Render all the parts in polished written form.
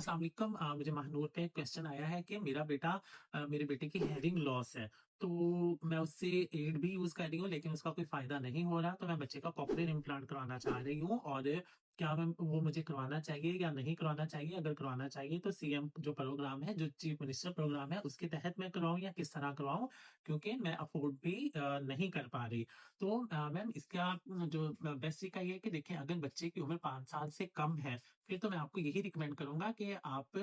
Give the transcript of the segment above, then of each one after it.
अस्सलाम वालेकुम। मुझे महानूर पे एक क्वेश्चन आया है कि मेरे बेटे की हेयरिंग लॉस है। तो मैं उससे एड भी यूज़ कर रही हूँ, लेकिन उसका कोई फ़ायदा नहीं हो रहा। तो मैं बच्चे का कॉक्लियर इम्प्लांट करवाना चाह रही हूँ, और क्या मैं वो मुझे करवाना चाहिए या नहीं करवाना चाहिए? अगर करवाना चाहिए तो सीएम जो प्रोग्राम है, जो चीफ मिनिस्टर प्रोग्राम है, उसके तहत मैं करवाऊँ या किस तरह करवाऊँ? क्योंकि मैं अफ़ोर्ड भी नहीं कर पा रही। तो मैम, इसका जो बेस्ट तरीका ये है कि देखिए, अगर बच्चे की उम्र 5 साल से कम है, फिर तो मैं आपको यही रिकमेंड करूँगा कि आप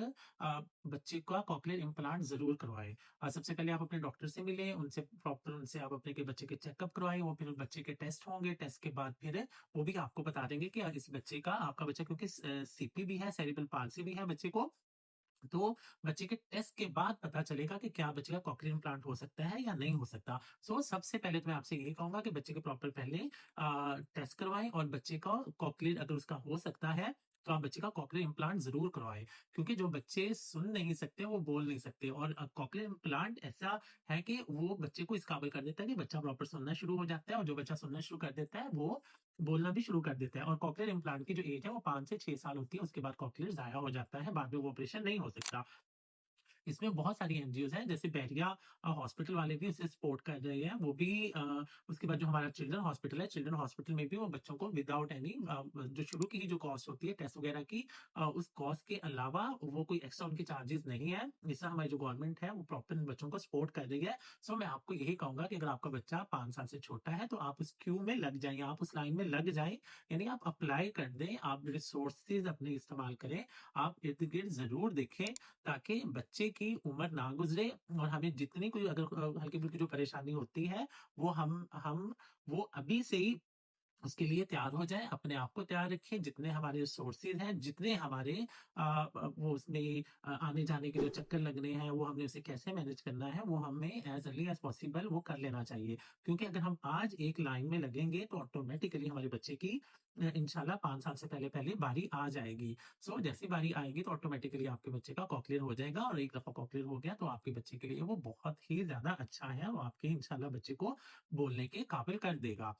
बच्चे का कॉक्लियर इम्प्लांट ज़रूर करवाएँ। सबसे पहले आप अपने डॉक्टर से मिलें, उनसे आप अपने के बच्चे के चेकअप करवाएँ, वो फिर बच्चे के टेस्ट होंगे, टेस्ट के बाद फिर वो भी आपको बता देंगे कि इस बच्चे का आपका बच्चा, क्योंकि सीपी भी है, सेरेब्रल पाल्सी भी है बच्चे को, तो बच्चे के टेस्ट के बाद पता चलेगा कि क्या बच्चे का कॉक्लियर इम्प्लांट हो सकता है या नहीं हो सकता। सबसे पहले तो मैं आपसे यही कहूँगा कि बच्चे के प्रॉपर पहले टेस्ट करवाएँ, और बच्चे का कॉक्लियर अगर उसका हो सकता है, तो आप बच्चे का कॉक्लियर इम्प्लांट ज़रूर करवाएँ। क्योंकि जो बच्चे सुन नहीं सकते, वो बोल नहीं सकते, और कॉक्लियर इम्प्लांट ऐसा है कि वो बच्चे को इस काबिल कर देता है कि बच्चा प्रॉपर सुनना शुरू हो जाता है, और जो बच्चा सुनना शुरू कर देता है, वो बोलना भी शुरू कर देता है। और कॉक्लियर इम्प्लांट की जो एज है, वो 5 से 6 साल होती है, उसके बाद कॉक्लियर ज़ाया हो जाता है, बाद में वो ऑपरेशन नहीं हो सकता। इसमें बहुत सारी एनजीओज़ हैं, जैसे बहरिया हॉस्पिटल वाले भी उसे सपोर्ट कर रहे हैं। वो भी उसके बाद जो हमारा चिल्ड्रन हॉस्पिटल है, चिल्ड्रन हॉस्पिटल में भी वो बच्चों को विदाउट एनी जो शुरू की ही जो कॉस्ट होती है टेस्ट वगैरह की, उस कॉस्ट के अलावा वो कोई एक्स्ट्रा उनके चार्जेज़ नहीं है। इससे हमारी जो गवर्नमेंट है, वो प्रॉपर इन बच्चों को सपोर्ट कर रही है। मैं आपको यही कहूँगा कि अगर आपका बच्चा 5 साल से छोटा है, तो आप उस क्यू में लग जाइए, आप उस लाइन में लग जाएँ, यानी आप अप्लाई कर दें, आप रिसोर्सेज़ अपने इस्तेमाल करें, आप इर्द-गिर्द ज़रूर देखें, ताकि बच्चे की उम्र ना गुज़रे, और हमें जितनी कोई अगर हल्की-फुल्की जो परेशानी होती है, वो हम वो अभी से ही उसके लिए तैयार हो जाएँ, अपने आप को तैयार रखें, जितने हमारे रिसोर्सेज़ हैं, जितने हमारे वो उसमें आने-जाने के जो चक्कर लगने हैं, वो हमने उसे कैसे मैनेज करना है, वो हमें एज़ अर्ली एज़ पॉसिबल वो कर लेना चाहिए। क्योंकि अगर हम आज एक लाइन में लगेंगे, तो ऑटोमैटिकली हमारे बच्चे की इंशाल्लाह 5 साल से पहले-पहले बारी आ जाएगी। जैसी बारी आएगी, तो ऑटोमैटिकली आपके बच्चे का कॉक्लियर हो जाएगा, और एक दफ़ा कॉक्लियर हो गया, तो आपके बच्चे के लिए वो बहुत ही ज़्यादा अच्छा है, वो आपके इंशाल्लाह बच्चे को बोलने के काबिल कर देगा।